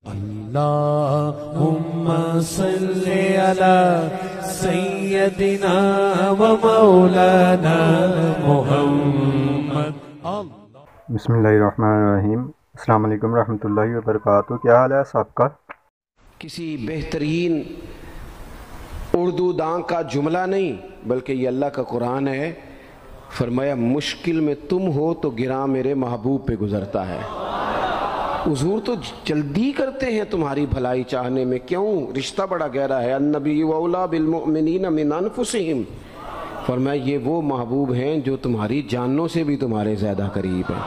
اللهم صل على سيدنا ومولانا محمد. بسم اللہ الرحمن الرحیم. السلام علیکم ورحمۃ اللہ وبرکاتہ. کیا حال ہے آپ کا؟ کسی بہترین اردو داں کا جملہ نہیں بلکہ یہ اللہ کا قرآن ہے. فرمایا مشکل میں تم ہو تو گراں میرے محبوب پہ گزرتا ہے. حضور تو جلدی کرتے ہیں تمہاری بھلائی چاہنے میں. کیوں؟ رشتہ بڑا گہرا ہے. النبی اولیٰ بالمؤمنین من انفسہم. فرمایا یہ وہ محبوب ہیں جو تمہاری جانوں سے بھی تمہارے زیادہ قریب ہیں.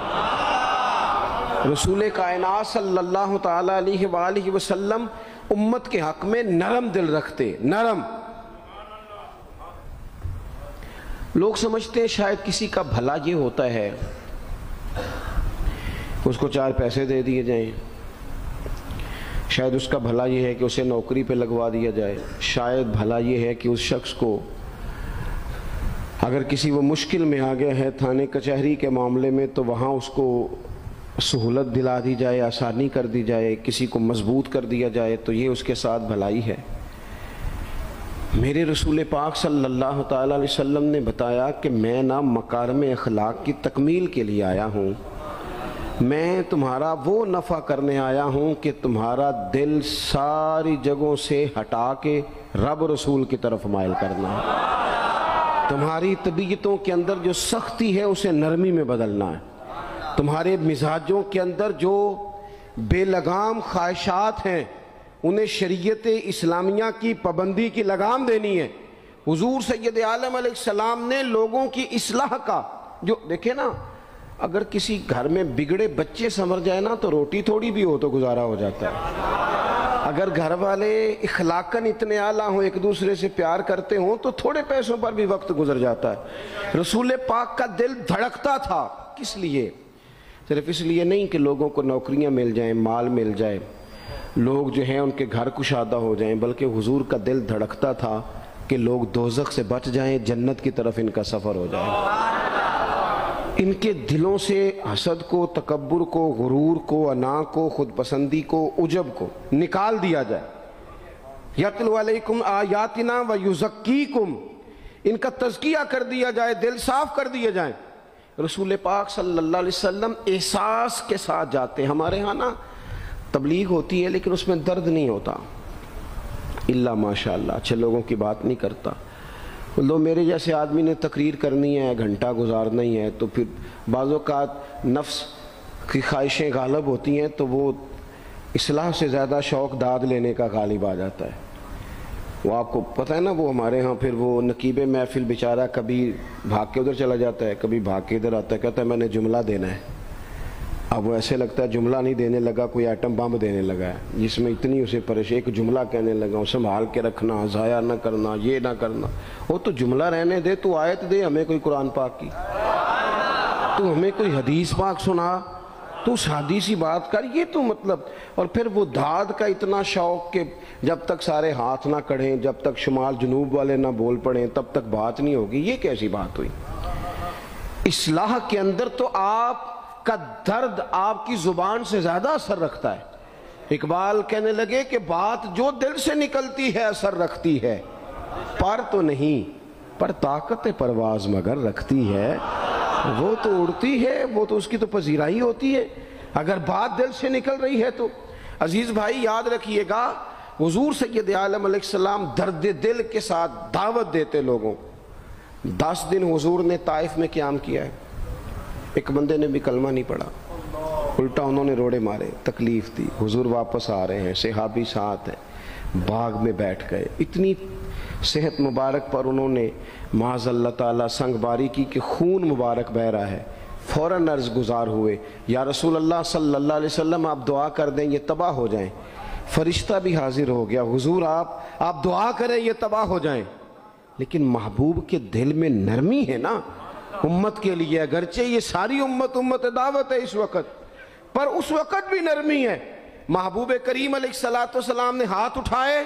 رسول کائنات صلی اللہ تعالیٰ علیہ وآلہ وسلم امت کے حق میں نرم دل رکھتے. نرم. لوگ سمجھتے ہیں شاید کسی کا بھلا یہ ہوتا ہے اس کو 4 پیسے دے دیے جائیں. شاید اس کا بھلا یہ ہے کہ اسے نوکری پہ لگوا دیا جائے. شاید بھلا یہ ہے کہ اس شخص کو اگر کسی وہ مشکل میں آ گیا ہے تھانے کچہری کے معاملے میں تو وہاں اس کو سہولت دلا دی جائے, آسانی کر دی جائے, کسی کو مضبوط کر دیا جائے تو یہ اس کے ساتھ بھلائی ہے. میرے رسول پاک صلی اللہ تعالیٰ علیہ وسلم نے بتایا کہ میں نہ مکارم اخلاق کی تکمیل کے لیے آیا ہوں, میں تمہارا وہ نفع کرنے آیا ہوں کہ تمہارا دل ساری جگہوں سے ہٹا کے رب رسول کی طرف مائل کرنا ہے. تمہاری طبیعتوں کے اندر جو سختی ہے اسے نرمی میں بدلنا ہے. تمہارے مزاجوں کے اندر جو بے لگام خواہشات ہیں انہیں شریعت اسلامیہ کی پابندی کی لگام دینی ہے. حضور سید عالم علیہ السلام نے لوگوں کی اصلاح کا جو دیکھے نا, اگر کسی گھر میں بگڑے بچے سنور جائے نا تو روٹی تھوڑی بھی ہو تو گزارا ہو جاتا ہے. اگر گھر والے اخلاقاً اتنے اعلیٰ ہوں, ایک دوسرے سے پیار کرتے ہوں تو تھوڑے پیسوں پر بھی وقت گزر جاتا ہے. رسول پاک کا دل دھڑکتا تھا. کس لیے؟ صرف اس لیے نہیں کہ لوگوں کو نوکریاں مل جائیں, مال مل جائے, لوگ جو ہیں ان کے گھر کشادہ ہو جائیں, بلکہ حضور کا دل دھڑکتا تھا کہ لوگ دوزخ سے بچ جائیں, جنت کی طرف ان کا سفر ہو جائے. ان کے دلوں سے حسد کو, تکبر کو, غرور کو, انا کو, خود پسندی کو, عجب کو نکال دیا جائے. یتلو علیکم آیاتنا ویزکیکم, ان کا تزکیہ کر دیا جائے, دل صاف کر دیے جائیں. رسول پاک صلی اللہ علیہ وسلم احساس کے ساتھ جاتے. ہمارے ہاں نا تبلیغ ہوتی ہے لیکن اس میں درد نہیں ہوتا. اللہ ماشاءاللہ اچھے لوگوں کی بات نہیں کرتا. لو میرے جیسے آدمی نے تقریر کرنی ہے, گھنٹہ گزارنا ہی ہے, تو پھر بعض اوقات نفس کی خواہشیں غالب ہوتی ہیں تو وہ اصلاح سے زیادہ شوق داد لینے کا غالب آ جاتا ہے. وہ آپ کو پتہ ہے نا, وہ ہمارے ہاں پھر وہ نقیب محفل بیچارہ کبھی بھاگ کے ادھر چلا جاتا ہے, کبھی بھاگ کے ادھر آتا ہے, کہتا ہے میں نے جملہ دینا ہے. اب وہ ایسے لگتا ہے جملہ نہیں دینے لگا, کوئی ایٹم بم دینے لگا ہے جس میں اتنی اسے پریشانی. ایک جملہ کہنے لگا, سنبھال کے رکھنا, ضائع نہ کرنا, یہ نہ کرنا. وہ تو جملہ رہنے دے, تو آیت دے ہمیں کوئی قرآن پاک کی, تو ہمیں کوئی حدیث پاک سنا, تو سادی سی بات کر. یہ تو مطلب. اور پھر وہ داد کا اتنا شوق کہ جب تک سارے ہاتھ نہ کڑھیں, جب تک شمال جنوب والے نہ بول پڑیں تب تک بات نہیں ہوگی. یہ کیسی بات ہوئی؟ اصلاح کے اندر تو آپ کا درد آپ کی زبان سے زیادہ اثر رکھتا ہے. اقبال کہنے لگے کہ بات جو دل سے نکلتی ہے اثر رکھتی ہے, پر تو نہیں, پر طاقت پرواز مگر رکھتی ہے. وہ تو اڑتی ہے, وہ تو اس کی تو پذیرائی ہوتی ہے اگر بات دل سے نکل رہی ہے تو. عزیز بھائی یاد رکھیے گا, حضور سید عالم علیہ السلام درد دل کے ساتھ دعوت دیتے لوگوں. 10 دن حضور نے طائف میں قیام کیا ہے, ایک بندے نے بھی کلمہ نہیں پڑھا, الٹا انہوں نے روڑے مارے, تکلیف دی. حضور واپس آ رہے ہیں, صحابی ساتھ ہیں, باغ میں بیٹھ گئے. اتنی صحت مبارک پر انہوں نے معاذ اللہ تعالیٰ سنگ باری کی کہ خون مبارک بہہ رہا ہے. فوراً عرض گزار ہوئے, یا رسول اللہ صلی اللہ علیہ وسلم آپ دعا کر دیں یہ تباہ ہو جائیں. فرشتہ بھی حاضر ہو گیا, حضور آپ دعا کریں یہ تباہ ہو جائیں. لیکن محبوب کے دل میں نرمی ہے نا امت کے لیے, اگرچہ یہ ساری امت دعوت ہے اس وقت, پر اس وقت بھی نرمی ہے. محبوب کریم علیہ السلام نے ہاتھ اٹھائے.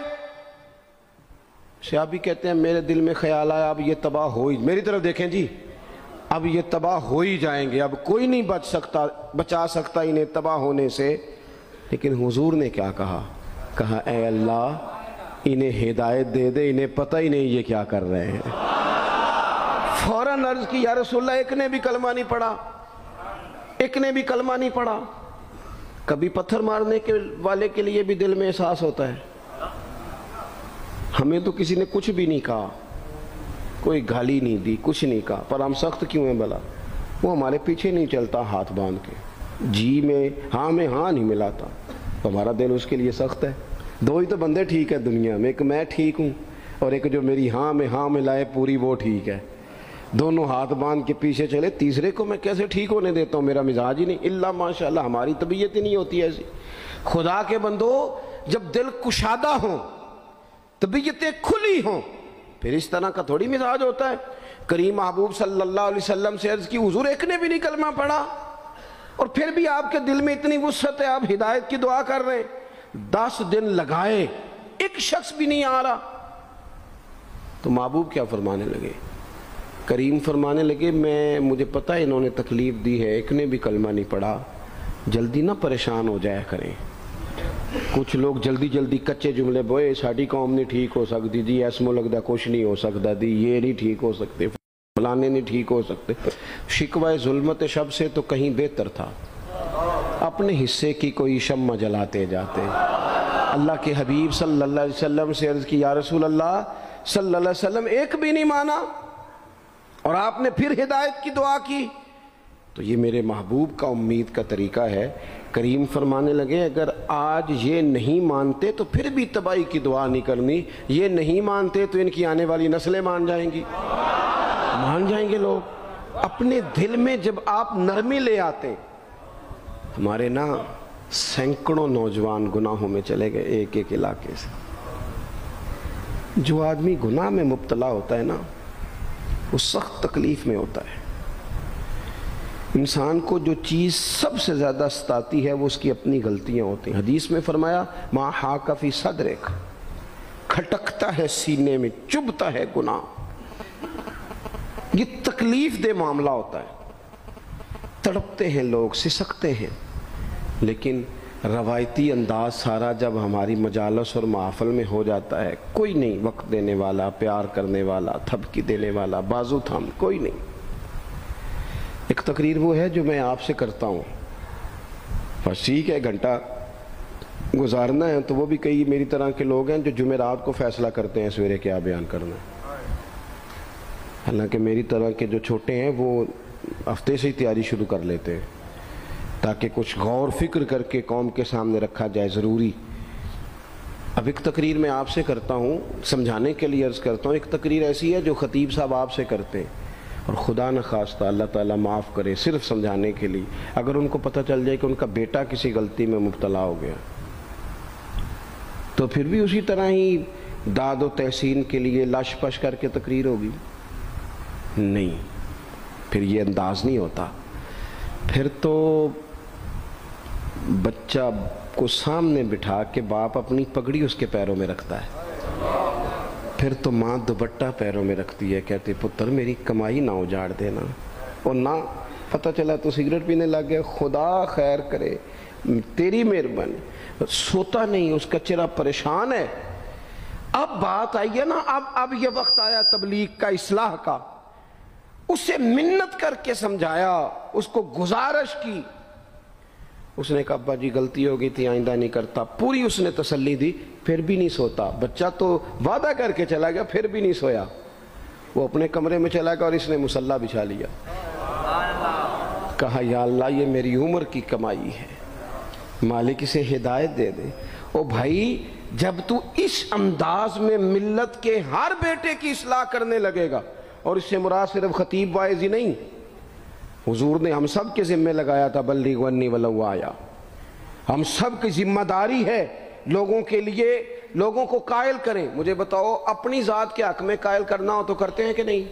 صحابی کہتے ہیں میرے دل میں خیال آیا اب یہ تباہ ہو ہی, میری طرف دیکھیں جی, اب یہ تباہ ہو ہی جائیں گے, اب کوئی نہیں بچا سکتا انہیں تباہ ہونے سے. لیکن حضور نے کیا کہا؟ کہا اے اللہ انہیں ہدایت دے دے، انہیں پتہ ہی نہیں یہ کیا کر رہے ہیں۔ فوراً عرض کی یا رسول اللہ ایک نے بھی کلمہ نہیں پڑھا، ایک نے بھی کلمہ نہیں پڑھا۔ کبھی پتھر مارنے کے والے کے لیے بھی دل میں احساس ہوتا ہے۔ ہمیں تو کسی نے کچھ بھی نہیں کہا، کوئی گالی نہیں دی، کچھ نہیں کہا، پر ہم سخت کیوں ہیں بھلا؟ وہ ہمارے پیچھے نہیں چلتا ہاتھ باندھ کے، جی میں ہاں نہیں ملاتا، تو ہمارا دل اس کے لیے سخت ہے۔ دو ہی تو بندے ٹھیک ہے دنیا میں، ایک میں ٹھیک ہوں اور ایک جو میری ہاں میں ہاں ملائے پوری وہ ٹھیک ہے۔ دونوں ہاتھ باندھ کے پیچھے چلے، تیسرے کو میں کیسے ٹھیک ہونے دیتا ہوں؟ میرا مزاج ہی نہیں، اللہ ماشاءاللہ ہماری طبیعت ہی نہیں ہوتی ایسی۔ خدا کے بندو جب دل کشادہ ہوں، طبیعتیں کھلی ہوں، پھر اس طرح کا تھوڑی مزاج ہوتا ہے۔ کریم محبوب صلی اللہ علیہ وسلم سے عرض کی حضور ایک نے بھی نہیں کلمہ پڑھا اور پھر بھی آپ کے دل میں اتنی وسعت ہے، آپ ہدایت کی دعا کر رہے ہیں، 10 دن لگائے ایک شخص بھی نہیں آ رہا۔ تو محبوب کیا فرمانے لگے؟ کریم فرمانے لگے مجھے پتہ ہے انہوں نے تکلیف دی ہے، ایک نے بھی کلمہ نہیں پڑھا، جلدی نہ پریشان ہو جایا کریں۔ کچھ لوگ جلدی کچے جملے بوئے، ساڑی قوم نہیں ٹھیک ہو سکتی جی، ایسمو لگتا کچھ نہیں ہو سکتا دی، یہ نہیں ٹھیک ہو سکتے، فلانے نہیں ٹھیک ہو سکتے۔ شکوہ ظلمت شب سے تو کہیں بہتر تھا، اپنے حصے کی کوئی شمع جلاتے جاتے۔ اللہ کے حبیب صلی اللہ علیہ وسلم سے عرض کی یا رسول اللہ صلی اللہ علیہ وسلم ایک بھی نہیں مانا اور آپ نے پھر ہدایت کی دعا کی۔ تو یہ میرے محبوب کا امید کا طریقہ ہے۔ کریم فرمانے لگے اگر آج یہ نہیں مانتے تو پھر بھی تباہی کی دعا نہیں کرنی، یہ نہیں مانتے تو ان کی آنے والی نسلیں مان جائیں گی، مان جائیں گے لوگ۔ اپنے دل میں جب آپ نرمی لے آتے، ہمارے نا سینکڑوں نوجوان گناہوں میں چلے گئے ایک ایک علاقے سے۔ جو آدمی گناہ میں مبتلا ہوتا ہے نا وہ سخت تکلیف میں ہوتا ہے۔ انسان کو جو چیز سب سے زیادہ ستاتی ہے وہ اس کی اپنی غلطیاں ہوتی ہیں۔ حدیث میں فرمایا ما حاک فی صدرک، کھٹکتا ہے سینے میں، چبھتا ہے گناہ۔ یہ تکلیف دہ معاملہ ہوتا ہے، تڑپتے ہیں لوگ، سسکتے ہیں، لیکن روایتی انداز سارا جب ہماری مجالس اور محافل میں ہو جاتا ہے، کوئی نہیں وقت دینے والا، پیار کرنے والا، تھپکی دینے والا، بازو تھام، کوئی نہیں۔ ایک تقریر وہ ہے جو میں آپ سے کرتا ہوں، بس ٹھیک ہے گھنٹہ گزارنا ہے، تو وہ بھی کئی میری طرح کے لوگ ہیں جو جمعرات کو فیصلہ کرتے ہیں سویرے کیا بیان کرنا ہے۔ حالانکہ میری طرح کے جو چھوٹے ہیں وہ ہفتے سے ہی تیاری شروع کر لیتے ہیں تاکہ کچھ غور فکر کر کے قوم کے سامنے رکھا جائے، ضروری۔ اب ایک تقریر میں آپ سے کرتا ہوں، سمجھانے کے لیے عرض کرتا ہوں۔ ایک تقریر ایسی ہے جو خطیب صاحب آپ سے کرتے ہیں اور خدا نخواستہ اللہ تعالیٰ معاف کرے، صرف سمجھانے کے لیے، اگر ان کو پتہ چل جائے کہ ان کا بیٹا کسی غلطی میں مبتلا ہو گیا تو پھر بھی اسی طرح ہی داد و تحسین کے لیے لش پش کر کے تقریر ہوگی؟ نہیں، پھر یہ انداز نہیں ہوتا۔ پھر تو بچہ کو سامنے بٹھا کے باپ اپنی پگڑی اس کے پیروں میں رکھتا ہے، پھر تو ماں دوپٹہ پیروں میں رکھتی ہے، کہتی پتر میری کمائی نہ اجاڑ دینا، اور نہ پتہ چلا تو سگریٹ پینے لگ گیا، خدا خیر کرے، تیری مہربانی۔ سوتا نہیں، اس کا چہرہ پریشان ہے۔ اب بات آئی ہے نا، اب یہ وقت آیا تبلیغ کا، اصلاح کا۔ اسے منت کر کے سمجھایا، اس کو گزارش کی، اس نے کہا ابا جی غلطی ہو گئی تھی، آئندہ نہیں کرتا، پوری اس نے تسلی دی، پھر بھی نہیں سوتا۔ بچہ تو وعدہ کر کے چلا گیا، پھر بھی نہیں سویا، وہ اپنے کمرے میں چلا گیا اور اس نے مصلی بچھا لیا۔ کہا یا اللہ یہ میری عمر کی کمائی ہے، مالک اسے ہدایت دے دے۔ او بھائی جب تو اس انداز میں ملت کے ہر بیٹے کی اصلاح کرنے لگے گا، اور اس سے مراد صرف خطیب واعظ ہی نہیں، حضور نے ہم سب کے ذمہ لگایا تھا بلغ عنی ولو آیا، ہم سب کی ذمہ داری ہے لوگوں کے لیے، لوگوں کو قائل کریں۔ مجھے بتاؤ اپنی ذات کے حق میں قائل کرنا ہو تو کرتے ہیں کہ نہیں؟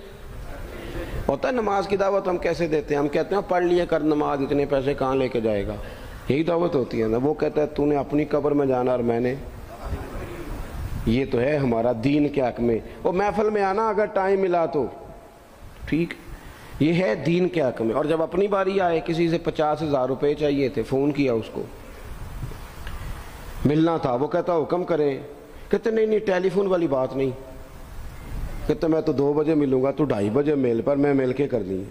ہوتا ہے نماز کی دعوت ہم کیسے دیتے ہیں؟ ہم کہتے ہیں پڑھ لیے کر نماز، اتنے پیسے کہاں لے کے جائے گا، یہی دعوت ہوتی ہے نا۔ وہ کہتا ہے تو نے اپنی قبر میں جانا اور میں نے، یہ تو ہے ہمارا دین کے حق میں۔ وہ محفل میں آنا اگر ٹائم ملا تو ٹھیک، یہ ہے دین کے حق میں۔ اور جب اپنی باری آئے، کسی سے 50,000 روپے چاہیے تھے، فون کیا اس کو، ملنا تھا، وہ کہتا حکم کریں، کہتے نہیں نہیں ٹیلی فون والی بات نہیں، کہتے میں تو 2 بجے ملوں گا، تو 2:30 بجے مل، پر میں مل کے کر لی۔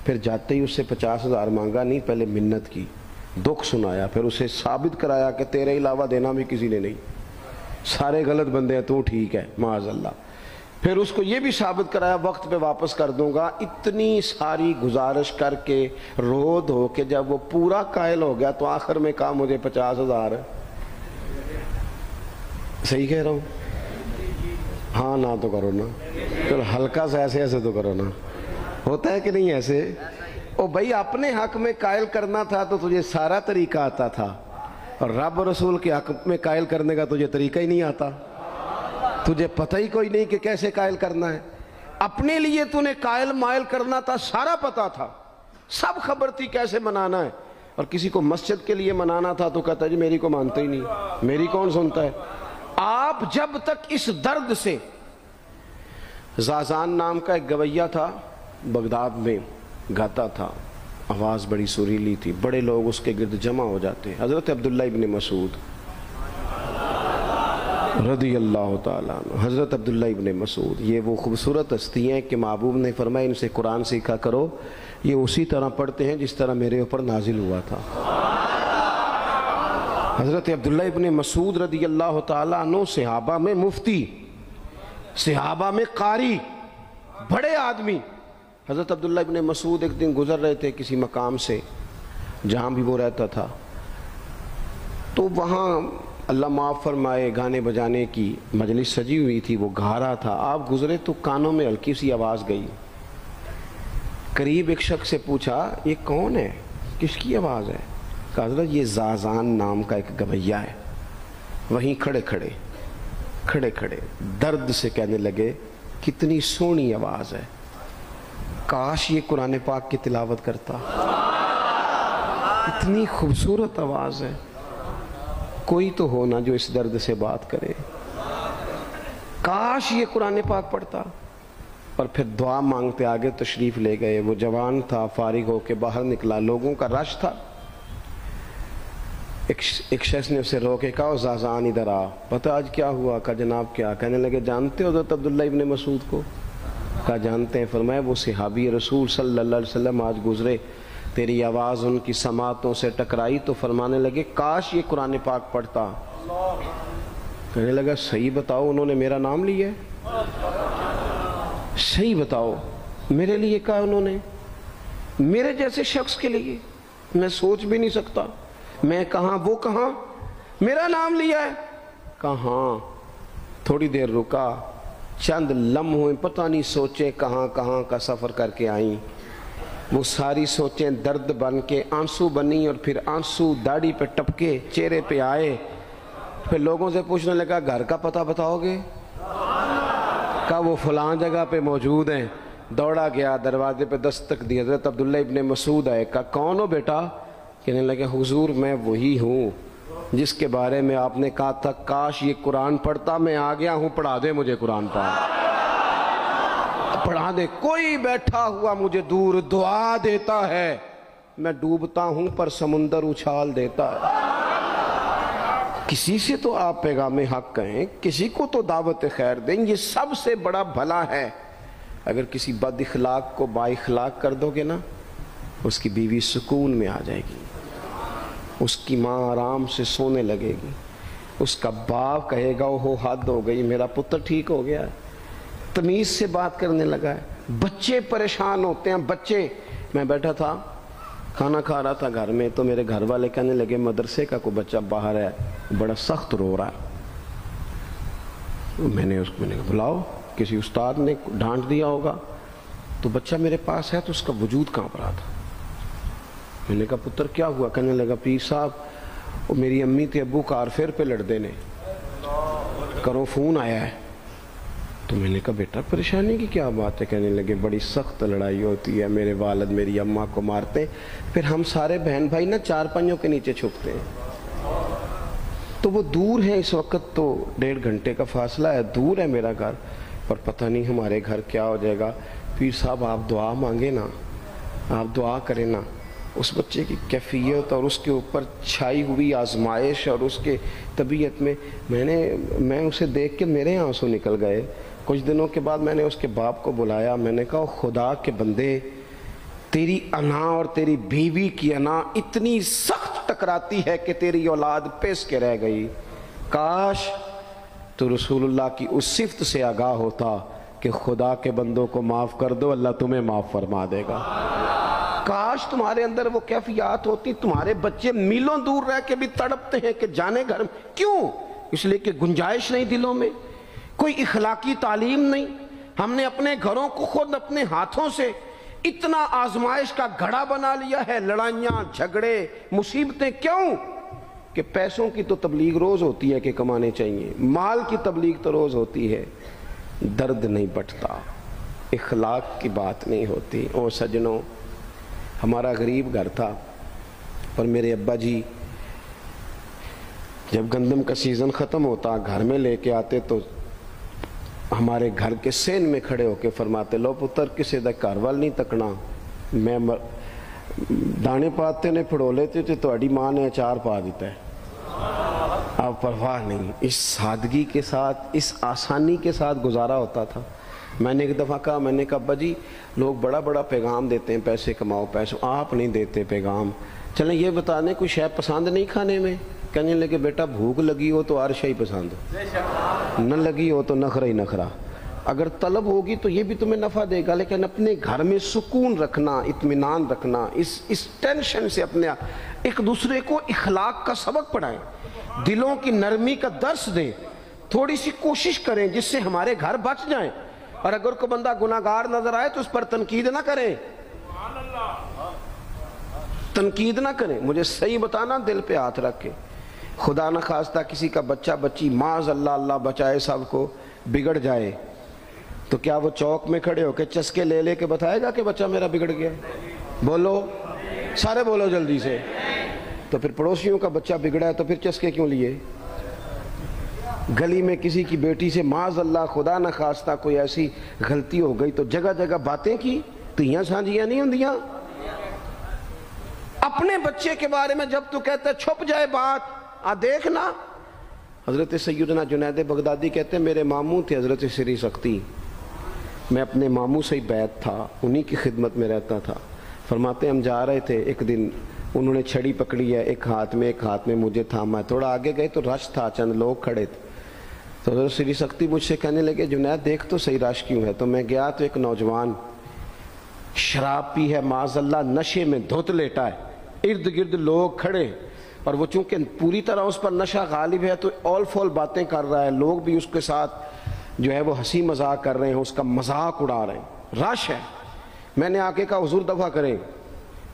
پھر جاتے ہی اس سے 50,000 مانگا نہیں، پہلے منت کی، دکھ سنایا، پھر اسے ثابت کرایا کہ تیرے علاوہ دینا بھی کسی نے نہیں، سارے غلط بندے ہیں، تو ٹھیک ہے معاذ اللہ۔ پھر اس کو یہ بھی ثابت کرایا وقت پہ واپس کر دوں گا۔ اتنی ساری گزارش کر کے رو دھو کے جب وہ پورا قائل ہو گیا تو آخر میں کہا مجھے 50,000 ہے۔ صحیح کہہ رہا ہوں؟ ہاں نہ تو کرو نا، چلو ہلکا سا ایسے ایسے تو کرو نا، ہوتا ہے کہ نہیں ایسے؟ او بھائی اپنے حق میں قائل کرنا تھا تو تجھے سارا طریقہ آتا تھا، اور رب رسول کے حق میں قائل کرنے کا تجھے طریقہ ہی نہیں آتا، تجھے پتہ ہی کوئی نہیں کہ کیسے قائل کرنا ہے۔ اپنے لیے تو نے قائل مائل کرنا تھا، سارا پتا تھا، سب خبر تھی کیسے منانا ہے، اور کسی کو مسجد کے لیے منانا تھا تو کہتا جی میری کو مانتے ہی نہیں، میری کون سنتا ہے۔ آپ جب تک اس درد سے، زازان نام کا ایک گویہ تھا، بغداد میں گاتا تھا، آواز بڑی سریلی تھی، بڑے لوگ اس کے گرد جمع ہو جاتے، حضرت عبداللہ ابن مسعود رضی اللہ تعالیٰ عنہ، حضرت عبداللہ ابن مسعود، یہ وہ خوبصورت ہستی ہیں کہ محبوب نے فرمایا ان سے قرآن سیکھا کرو، یہ اسی طرح پڑھتے ہیں جس طرح میرے اوپر نازل ہوا تھا۔ حضرت عبداللہ ابن مسعود رضی اللہ تعالیٰ عنہ صحابہ میں مفتی، صحابہ میں قاری، بڑے آدمی۔ حضرت عبداللہ ابن مسعود ایک دن گزر رہے تھے کسی مقام سے جہاں بھی وہ رہتا تھا، تو وہاں اللہ معاف فرمائے گانے بجانے کی مجلس سجی ہوئی تھی، وہ گا رہا تھا، آپ گزرے تو کانوں میں ہلکی سی آواز گئی، قریب ایک شخص سے پوچھا یہ کون ہے، کس کی آواز ہے؟ کہا حضرت یہ زازان نام کا ایک گویہ ہے۔ وہیں کھڑے کھڑے درد سے کہنے لگے کتنی سونی آواز ہے، کاش یہ قرآن پاک کی تلاوت کرتا، اتنی خوبصورت آواز ہے، کوئی تو ہو نا جو اس درد سے بات کرے، کاش یہ قرآن پاک پڑھتا۔ اور پھر دعا مانگتے آگے تشریف لے گئے۔ وہ جوان تھا، فارغ ہو کے باہر نکلا، لوگوں کا رش تھا، ایک شخص نے اسے روکے، کہا زازان ادھر آ، پتہ آج کیا ہوا؟ کہا جناب کیا؟ کہنے لگے جانتے ہو حضرت عبداللہ ابن مسعود کو؟ کہا جانتے ہیں۔ فرمایا وہ صحابی رسول صلی اللہ علیہ وسلم آج گزرے، تیری آواز ان کی سماعتوں سے ٹکرائی تو فرمانے لگے کاش یہ قرآن پاک پڑھتا۔ کہنے لگا صحیح بتاؤ انہوں نے میرا نام لیا ہے؟ صحیح بتاؤ میرے لیے کہا انہوں نے؟ میرے جیسے شخص کے لیے میں سوچ بھی نہیں سکتا، میں کہاں وہ کہاں، میرا نام لیا ہے؟ کہاں؟ تھوڑی دیر رکا، چند لمحوں پتہ نہیں سوچیں کہاں کہاں کا سفر کر کے آئیں، وہ ساری سوچیں درد بن کے آنسو بنی، اور پھر آنسو داڑھی پہ ٹپکے چہرے پہ آئے۔ پھر لوگوں سے پوچھنے لگا گھر کا پتہ بتاؤ گے؟ کہا وہ فلاں جگہ پہ موجود ہیں۔ دوڑا گیا، دروازے پہ دستک دی، حضرت عبداللہ ابن مسعود آئے، کہا کون ہو بیٹا؟ کہنے لگے حضور میں وہی ہوں جس کے بارے میں آپ نے کہا تھا کاش یہ قرآن پڑھتا، میں آ گیا ہوں، پڑھا دے مجھے قرآن پاک، پڑھا دے۔ کوئی بیٹھا ہوا مجھے دور دعا دیتا ہے، میں ڈوبتا ہوں پر سمندر اچھال دیتا ہے۔ کسی سے تو آپ پیغام حق کہیں، کسی کو تو دعوت خیر دیں، یہ سب سے بڑا بھلا ہے۔ اگر کسی بد اخلاق کو با اخلاق کر دو گے نا، اس کی بیوی سکون میں آ جائے گی، اس کی ماں آرام سے سونے لگے گی، اس کا باپ کہے گا وہ حد ہو گئی، میرا پتر ٹھیک ہو گیا ہے، تمیز سے بات کرنے لگا ہے۔ بچے پریشان ہوتے ہیں، بچے۔ میں بیٹھا تھا کھانا کھا رہا تھا گھر میں، تو میرے گھر والے کہنے لگے مدرسے کا کوئی بچہ باہر ہے، بڑا سخت رو رہا ہے۔ میں نے کہا بلاؤ، کسی استاد نے ڈانٹ دیا ہوگا، تو بچہ میرے پاس ہے تو اس کا وجود کانپ رہا تھا۔ میں نے کہا پتر کیا ہوا؟ کہنے لگا پیر صاحب وہ میری امی تے ابو کار پھر پہ لڑتے نے، کرو فون آیا ہے۔ تو میں نے کہا بیٹا پریشانی کی کیا بات ہے؟ کہنے لگے بڑی سخت لڑائی ہوتی ہے، میرے والد میری اماں کو مارتے، پھر ہم سارے بہن بھائی نا چارپائیوں کے نیچے چھپتے ہیں، تو وہ دور ہے، اس وقت تو 1.5 گھنٹے کا فاصلہ ہے، دور ہے میرا گھر، پر پتہ نہیں ہمارے گھر کیا ہو جائے گا۔ پیر صاحب آپ دعا مانگے نا، آپ دعا کریں نا، اس بچے کی کیفیت اور اس کے اوپر چھائی ہوئی آزمائش اور اس کے طبیعت میں اسے دیکھ کے میرے آنسو نکل گئے۔ کچھ دنوں کے بعد میں نے اس کے باپ کو بلایا، میں نے کہا خدا کے بندے، تیری انا اور تیری بیوی کی انا اتنی سخت ٹکراتی ہے کہ تیری اولاد پیس کے رہ گئی، کاش تو رسول اللہ کی اس صفت سے آگاہ ہوتا کہ خدا کے بندوں کو معاف کر دو، اللہ تمہیں معاف فرما دے گا۔ کاش تمہارے اندر وہ کیفیات ہوتی۔ تمہارے بچے میلوں دور رہ کے بھی تڑپتے ہیں کہ جانے گھر میں، کیوں؟ اس لیے کہ گنجائش نہیں دلوں میں، کوئی اخلاقی تعلیم نہیں۔ ہم نے اپنے گھروں کو خود اپنے ہاتھوں سے اتنا آزمائش کا گھڑا بنا لیا ہے، لڑائیاں، جھگڑے، مصیبتیں، کیوں؟ کہ پیسوں کی تو تبلیغ روز ہوتی ہے کہ کمانے چاہیے، مال کی تبلیغ تو روز ہوتی ہے، درد نہیں بٹتا، اخلاق کی بات نہیں ہوتی۔ او سجنوں، ہمارا غریب گھر تھا اور میرے ابا جی جب گندم کا سیزن ختم ہوتا گھر میں لے کے آتے تو ہمارے گھر کے سین میں کھڑے ہو کے فرماتے، لو پتر کسے دا گھر وال نہیں تکنا، میں دانے پاتے نے پھڑو لیتے تھے تو اڈی ماں نے اچار پا دیتا ہے، اب پرواہ نہیں۔ اس سادگی کے ساتھ، اس آسانی کے ساتھ گزارا ہوتا تھا۔ میں نے ایک دفعہ کہا، میں نے کہا ابا جی لوگ بڑا بڑا پیغام دیتے ہیں، پیسے کماؤ پیسے، آپ نہیں دیتے پیغام، چلیں یہ بتا دیں کوئی شے پسند نہیں کھانے میں؟ کہنے لگے بیٹا بھوک لگی ہو تو ہر شے پسند ہو، نہ لگی ہو تو نخرا ہی نخرا، اگر طلب ہوگی تو یہ بھی تمہیں نفع دے گا، لیکن اپنے گھر میں سکون رکھنا، اطمینان رکھنا، اس ٹینشن سے اپنے ایک دوسرے کو اخلاق کا سبق پڑھائیں، دلوں کی نرمی کا درس دیں، تھوڑی سی کوشش کریں جس سے ہمارے گھر بچ جائیں، اور اگر کوئی بندہ گناہگار نظر آئے تو اس پر تنقید نہ کریں، تنقید نہ کریں، مجھے صحیح بتانا، دل پہ ہاتھ رکھ کے۔ خدا نہ خواستہ کسی کا بچہ بچی معاذ اللہ، اللہ بچائے سب کو، بگڑ جائے تو کیا وہ چوک میں کھڑے ہو کے چسکے لے لے کے بتائے گا کہ بچہ میرا بگڑ گیا؟ بولو سارے، بولو جلدی سے۔ تو پھر پڑوسیوں کا بچہ بگڑا ہے تو پھر چسکے کیوں لیے؟ گلی میں کسی کی بیٹی سے معاذ اللہ خدا نہ خواستہ کوئی ایسی غلطی ہو گئی تو جگہ جگہ باتیں کی، تیاں سانجیاں نہیں ہوندیاں؟ اپنے بچے کے بارے میں جب تو کہتا ہے چھپ جائے بات، دیکھنا۔ حضرت سیدنا جنید بغدادی کہتے ہیں میرے ماموں تھے حضرت سری سختی، میں اپنے ماموں سے ہی بیعت تھا، انہی کی خدمت میں رہتا تھا۔ فرماتے ہم جا رہے تھے، ایک دن انہوں نے چھڑی پکڑی ہے، ایک ہاتھ میں مجھے تھاما ہے، تھوڑا آگے گئے تو رش تھا، چند لوگ کھڑے تھے، تو حضرت سری سختی مجھ سے کہنے لگے جنید دیکھ تو صحیح رش کیوں ہے؟ تو میں گیا تو ایک نوجوان شراب پی ہے، معاذ اللہ نشے میں دھت لیٹا ہے، ارد گرد لوگ کھڑے، اور وہ چونکہ پوری طرح اس پر نشہ غالب ہے تو اول فول باتیں کر رہا ہے، لوگ بھی اس کے ساتھ جو ہے وہ ہنسی مذاق کر رہے ہیں، اس کا مذاق اڑا رہے ہیں، رش ہے۔ میں نے آ کے کہا حضور دفع کریں،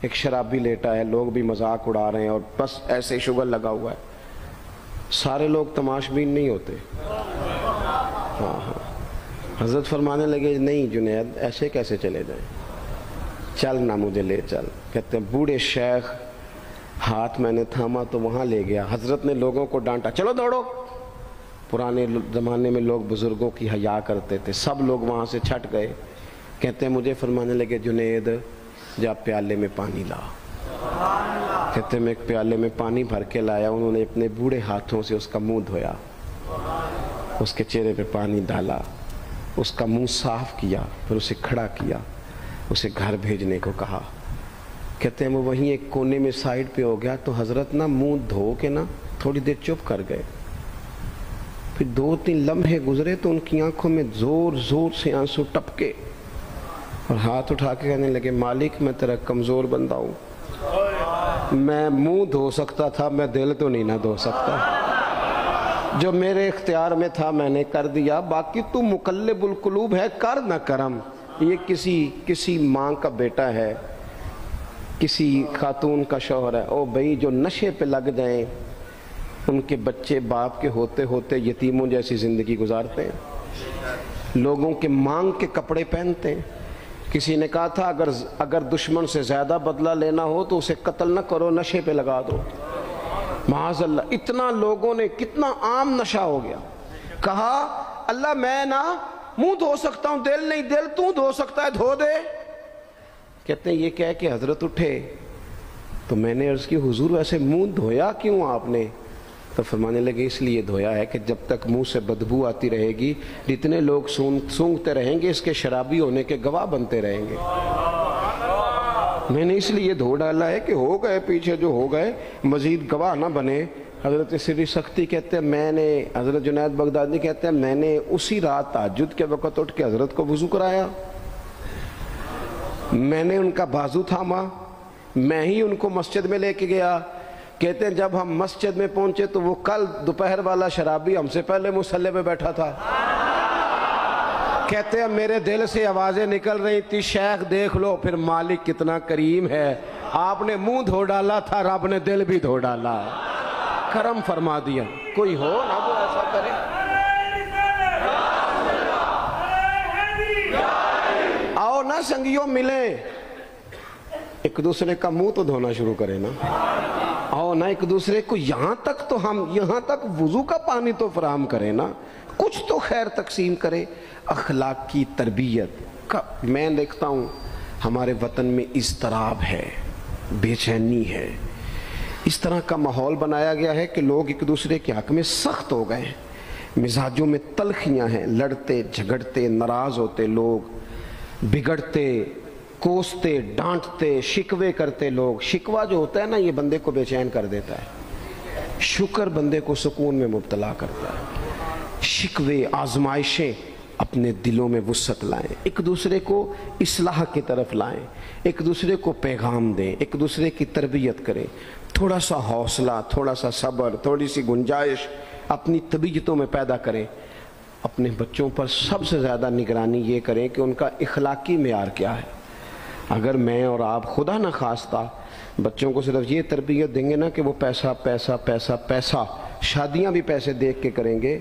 ایک شرابی لیٹا ہے، لوگ بھی مذاق اڑا رہے ہیں اور بس ایسے شغل لگا ہوا ہے۔ سارے لوگ تماشبین نہیں ہوتے۔ ہاں حضرت فرمانے لگے نہیں جنید ایسے کیسے چلے جائیں، چل نہ مجھے لے چل۔ کہتے ہیں بوڑھے شیخ، ہاتھ میں نے تھاما تو وہاں لے گیا، حضرت نے لوگوں کو ڈانٹا چلو دوڑو۔ پرانے زمانے میں لوگ بزرگوں کی حیا کرتے تھے، سب لوگ وہاں سے چھٹ گئے۔ کہتے ہیں مجھے فرمانے لگے جنید جا پیالے میں پانی لا۔ کہتے ہیں میں ایک پیالے میں پانی بھر کے لایا، انہوں نے اپنے بوڑھے ہاتھوں سے اس کا منہ دھویا، اس کے چہرے پہ پانی ڈالا، اس کا منہ صاف کیا، پھر اسے کھڑا کیا، اسے گھر بھیجنے کو کہا۔ کہتے ہیں وہ وہیں ایک کونے میں سائیڈ پہ ہو گیا تو حضرت نا منہ دھو کے نا تھوڑی دیر چپ کر گئے، پھر 2-3 لمحے گزرے تو ان کی آنکھوں میں زور زور سے آنسو ٹپکے اور ہاتھ اٹھا کے کہنے لگے مالک میں تیرا کمزور بندہ ہوں، میں منہ دھو سکتا تھا، میں دل تو نہیں نہ دھو سکتا، جو میرے اختیار میں تھا میں نے کر دیا، باقی تو مقلب القلوب ہے، کر نہ کرم۔ یہ کسی ماں کا بیٹا ہے، کسی خاتون کا شوہر ہے، او بھائی جو نشے پہ لگ جائیں ان کے بچے باپ کے ہوتے ہوتے یتیموں جیسی زندگی گزارتے ہیں، لوگوں کے مانگ کے کپڑے پہنتے ہیں۔ کسی نے کہا تھا اگر دشمن سے زیادہ بدلہ لینا ہو تو اسے قتل نہ کرو، نشے پہ لگا دو۔ معاذ اللہ، اتنا لوگوں نے، کتنا عام نشہ ہو گیا۔ کہا اللہ میں نا منہ دھو سکتا ہوں، دل نہیں، دل تو دھو سکتا ہے، دھو دے۔ کہتے ہیں یہ کہہ کہ حضرت اٹھے، تو میں نے عرض کی حضور ویسے منہ دھویا کیوں آپ نے؟ تو فرمانے لگے اس لیے دھویا ہے کہ جب تک منہ سے بدبو آتی رہے گی جتنے لوگ سونگتے رہیں گے اس کے شرابی ہونے کے گواہ بنتے رہیں گے. میں نے اس لیے دھو ڈالا ہے کہ ہو گئے پیچھے جو ہو گئے مزید گواہ نہ بنے. حضرت سری سختی کہتے ہیں میں نے، حضرت جنید بغدادی کہتے ہیں میں نے اسی رات تہجد کے وقت اٹھ کے حضرت کو وضو کرایا، میں نے ان کا بازو تھاما، میں ہی ان کو مسجد میں لے کے گیا. کہتے ہیں جب ہم مسجد میں پہنچے تو وہ کل دوپہر والا شرابی ہم سے پہلے مصلی پہ بیٹھا تھا. کہتے ہیں میرے دل سے آوازیں نکل رہی تھی شیخ دیکھ لو پھر مالک کتنا کریم ہے، آپ نے منہ دھو ڈالا تھا رب نے دل بھی دھو ڈالا، کرم فرما دیا. کوئی ہو نا جو ایسا کرے. آؤ نا سنگیوں ملیں، ایک دوسرے کا منہ تو دھونا شروع کریں نا. آؤ نا ایک دوسرے کو یہاں تک وضو کا پانی تو فراہم کریں نا، کچھ تو خیر تقسیم کرے. اخلاق کی تربیت کا میں دیکھتا ہوں ہمارے وطن میں اضطراب ہے، بے چینی ہے، اس طرح کا ماحول بنایا گیا ہے کہ لوگ ایک دوسرے کے حق میں سخت ہو گئے ہیں، مزاجوں میں تلخیاں ہیں، لڑتے جھگڑتے ناراض ہوتے لوگ، بگڑتے کوستے ڈانٹتے شکوے کرتے لوگ. شکوہ جو ہوتا ہے نا یہ بندے کو بے چین کر دیتا ہے، شکر بندے کو سکون میں مبتلا کرتا ہے. شکوے آزمائشیں اپنے دلوں میں وسعت لائیں، ایک دوسرے کو اصلاح کی طرف لائیں، ایک دوسرے کو پیغام دیں، ایک دوسرے کی تربیت کریں. تھوڑا سا حوصلہ، تھوڑا سا صبر، تھوڑی سی گنجائش اپنی طبیعتوں میں پیدا کریں. اپنے بچوں پر سب سے زیادہ نگرانی یہ کریں کہ ان کا اخلاقی معیار کیا ہے. اگر میں اور آپ خدا نہ خواستہ بچوں کو صرف یہ تربیت دیں گے نا کہ وہ پیسہ پیسہ پیسہ پیسہ، شادیاں بھی پیسے دیکھ کے کریں گے،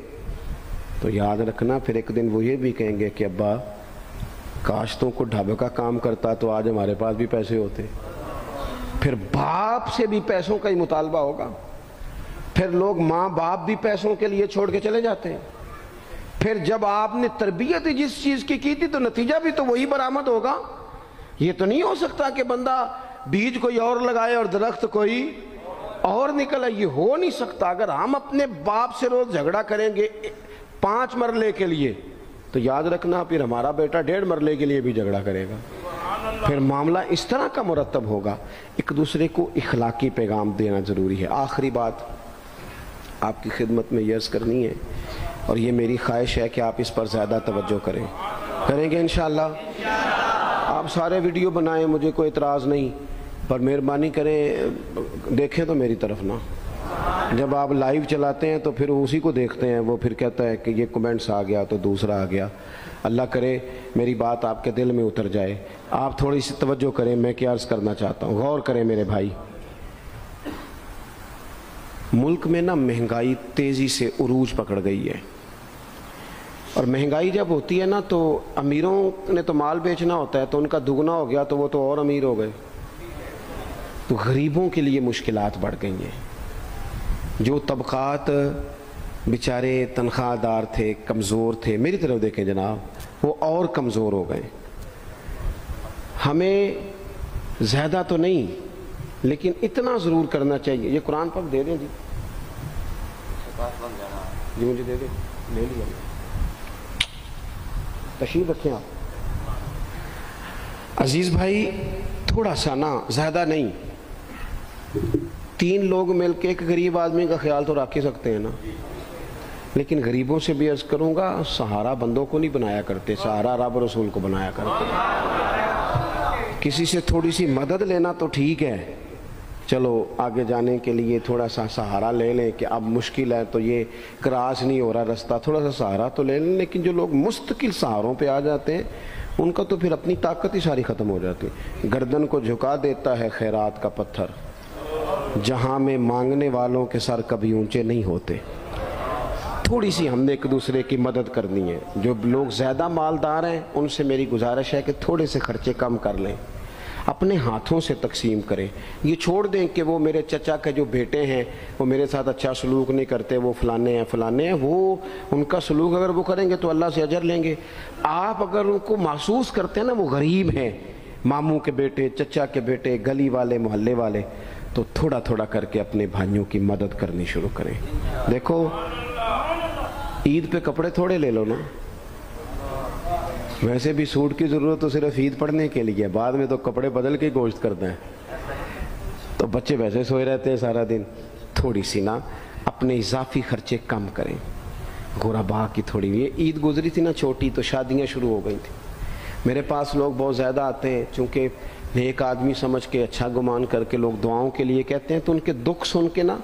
تو یاد رکھنا پھر ایک دن وہ یہ بھی کہیں گے کہ ابا کاش تو کو ڈھابے کا کام کرتا تو آج ہمارے پاس بھی پیسے ہوتے. پھر باپ سے بھی پیسوں کا ہی مطالبہ ہوگا، پھر لوگ ماں باپ بھی پیسوں کے لیے چھوڑ کے چلے جاتے ہیں. پھر جب آپ نے تربیت جس چیز کی تھی تو نتیجہ بھی تو وہی برآمد ہوگا. یہ تو نہیں ہو سکتا کہ بندہ بیج کوئی اور لگائے اور درخت کوئی اور نکلے، یہ ہو نہیں سکتا. اگر ہم اپنے باپ سے روز جھگڑا کریں گے 5 مرلے کے لیے تو یاد رکھنا پھر ہمارا بیٹا 1.5 مرلے کے لیے بھی جھگڑا کرے گا. پھر معاملہ اس طرح کا مرتب ہوگا. ایک دوسرے کو اخلاقی پیغام دینا ضروری ہے. آخری بات آپ کی خدمت میں یہ عرض کرنی ہے اور یہ میری خواہش ہے کہ آپ اس پر زیادہ توجہ کریں گے انشاءاللہ. آپ سارے ویڈیو بنائیں، مجھے کوئی اعتراض نہیں، پر مہربانی کریں دیکھیں تو میری طرف نہ. جب آپ لائیو چلاتے ہیں تو پھر اسی کو دیکھتے ہیں، وہ پھر کہتا ہے کہ یہ کمنٹس آ گیا تو دوسرا آ گیا. اللہ کرے میری بات آپ کے دل میں اتر جائے. آپ تھوڑی سی توجہ کریں، میں کیا عرض کرنا چاہتا ہوں، غور کریں میرے بھائی. ملک میں نا مہنگائی تیزی سے عروج پکڑ گئی ہے، اور مہنگائی جب ہوتی ہے نا تو امیروں نے تو مال بیچنا ہوتا ہے تو ان کا دگنا ہو گیا تو وہ تو اور امیر ہو گئے. تو غریبوں کے لیے مشکلات بڑھ گئی ہیں. جو طبقات بیچارے تنخواہ دار تھے، کمزور تھے، میری طرف دیکھیں جناب، وہ اور کمزور ہو گئے. ہمیں زیادہ تو نہیں لیکن اتنا ضرور کرنا چاہیے. یہ قرآن پاک دے دیں جی، جی مجھے دے دیں، لے لیا تشریف رکھیں آپ. عزیز بھائی تھوڑا سا نا، زیادہ نہیں، 3 لوگ مل کے ایک غریب آدمی کا خیال تو رکھ ہی سکتے ہیں نا. لیکن غریبوں سے بھی عرض کروں گا، سہارا بندوں کو نہیں بنایا کرتے، سہارا رب رسول کو بنایا کرتے. کسی سے تھوڑی سی مدد لینا تو ٹھیک ہے، چلو آگے جانے کے لیے تھوڑا سا سہارا لے لیں کہ اب مشکل ہے تو یہ کراس نہیں ہو رہا رستہ، تھوڑا سا سہارا تو لے لیں. لیکن جو لوگ مستقل سہاروں پہ آ جاتے ہیں ان کا تو پھر اپنی طاقت ہی ساری ختم ہو جاتی. گردن کو جھکا دیتا ہے خیرات کا پتھر، جہاں میں مانگنے والوں کے سر کبھی اونچے نہیں ہوتے. تھوڑی سی ہم نے ایک دوسرے کی مدد کرنی ہے. جو لوگ زیادہ مالدار ہیں ان سے میری گزارش ہے کہ تھوڑے سے خرچے کم کر لیں، اپنے ہاتھوں سے تقسیم کریں. یہ چھوڑ دیں کہ وہ میرے چچا کے جو بیٹے ہیں وہ میرے ساتھ اچھا سلوک نہیں کرتے، وہ فلانے ہیں، وہ ان کا سلوک اگر وہ کریں گے تو اللہ سے اجر لیں گے. آپ اگر ان کو محسوس کرتے ہیں نا وہ غریب ہیں، ماموں کے بیٹے، چچا کے بیٹے، گلی والے، محلے والے، تو تھوڑا تھوڑا کر کے اپنے بھائیوں کی مدد کرنی شروع کریں۔ دیکھو عید پہ کپڑے تھوڑے لے لو نا، ویسے بھی سوٹ کی ضرورت تو صرف عید پڑھنے کے لیے، بعد میں تو کپڑے بدل کے گوشت کرتے ہیں، تو بچے ویسے سوئے رہتے ہیں سارا دن۔ تھوڑی سی نا اپنے اضافی خرچے کم کریں۔ غربا کی تھوڑی، یہ عید گزری تھی نا چھوٹی تو شادیاں شروع ہو گئی تھیں، میرے پاس لوگ بہت زیادہ آتے ہیں، چونکہ نیک آدمی سمجھ کے، اچھا گمان کر کے لوگ دعاؤں کے لیے کہتے ہیں، تو ان کے دکھ سن کے نا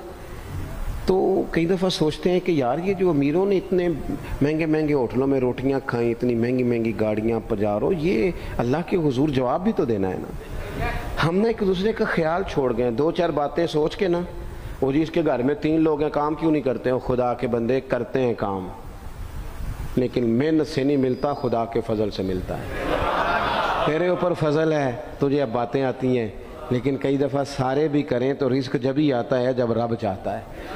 تو کئی دفعہ سوچتے ہیں کہ یار یہ جو امیروں نے اتنے مہنگے مہنگے ہوٹلوں میں روٹیاں کھائیں، اتنی مہنگی مہنگی گاڑیاں پجارو، یہ اللہ کے حضور جواب بھی تو دینا ہے نا۔ ہم نے ایک دوسرے کا خیال چھوڑ گئے، دو چار باتیں سوچ کے نا، وہ جی اس کے گھر میں 3 لوگ ہیں، کام کیوں نہیں کرتے؟ وہ خدا کے بندے کرتے ہیں کام، لیکن محنت سے نہیں ملتا، خدا کے فضل سے ملتا ہے۔ تیرے اوپر فضل ہے، تجھے اب باتیں آتی ہیں، لیکن کئی دفعہ سارے بھی کریں تو رزق جب ہی آتا ہے جب رب چاہتا ہے۔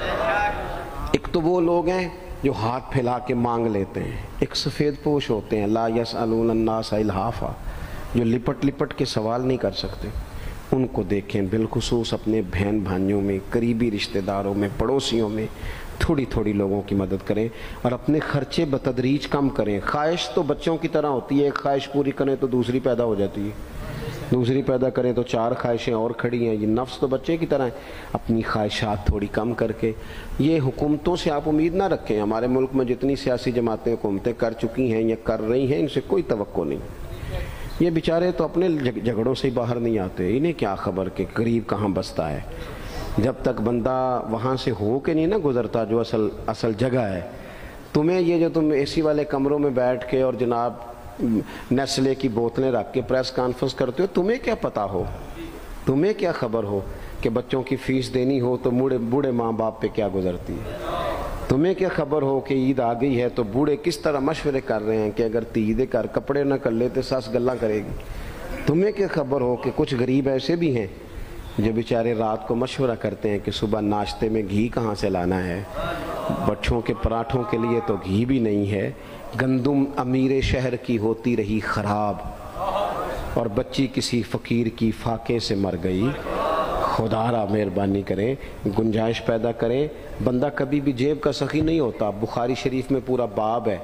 ایک تو وہ لوگ ہیں جو ہاتھ پھیلا کے مانگ لیتے ہیں، ایک سفید پوش ہوتے ہیں، لا یسألون الناس الحافا، جو لپٹ لپٹ کے سوال نہیں کر سکتے، ان کو دیکھیں، بالخصوص اپنے بہن بھائیوں میں، قریبی رشتہ داروں میں، پڑوسیوں میں تھوڑی تھوڑی لوگوں کی مدد کریں، اور اپنے خرچے بتدریج کم کریں۔ خواہش تو بچوں کی طرح ہوتی ہے، ایک خواہش پوری کریں تو دوسری پیدا ہو جاتی ہے، دوسری پیدا کریں تو 4 خواہشیں اور کھڑی ہیں۔ یہ نفس تو بچے کی طرح ہے، اپنی خواہشات تھوڑی کم کر کے۔ یہ حکومتوں سے آپ امید نہ رکھیں، ہمارے ملک میں جتنی سیاسی جماعتیں حکومتیں کر چکی ہیں یا کر رہی ہیں، ان سے کوئی توقع نہیں۔ یہ بیچارے تو اپنے جھگڑوں سے ہی باہر نہیں آتے، انہیں کیا خبر کہ غریب کہاں بستا ہے۔ جب تک بندہ وہاں سے ہو کے نہیں نا گزرتا جو اصل جگہ ہے، تمہیں یہ جو تم اے سی والے کمروں میں بیٹھ کے اور جناب نیسلے کی بوتلیں رکھ کے پریس کانفرنس کرتے ہو، تمہیں کیا پتا ہو، تمہیں کیا خبر ہو کہ بچوں کی فیس دینی ہو تو بوڑھے ماں باپ پہ کیا گزرتی ہے؟ تمہیں کیا خبر ہو کہ عید آ گئی ہے تو بوڑھے کس طرح مشورے کر رہے ہیں کہ اگر عید کر کپڑے نہ کر لیتے ساس گلا کرے گی؟ تمہیں کیا خبر ہو کہ کچھ غریب ایسے بھی ہیں جو بیچارے رات کو مشورہ کرتے ہیں کہ صبح ناشتے میں گھی کہاں سے لانا ہے، بچوں کے پراٹھوں کے لیے تو گھی بھی نہیں ہے، گندم امیر شہر کی ہوتی رہی خراب، اور بچی کسی فقیر کی فاقے سے مر گئی۔ خدا را مہربانی کریں، گنجائش پیدا کریں۔ بندہ کبھی بھی جیب کا سخی نہیں ہوتا، بخاری شریف میں پورا باب ہے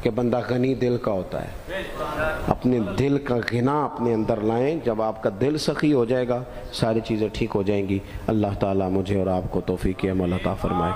کہ بندہ غنی دل کا ہوتا ہے۔ اپنے دل کا غنا اپنے اندر لائیں، جب آپ کا دل سخی ہو جائے گا ساری چیزیں ٹھیک ہو جائیں گی۔ اللہ تعالیٰ مجھے اور آپ کو توفیق عمل عطا فرمائے۔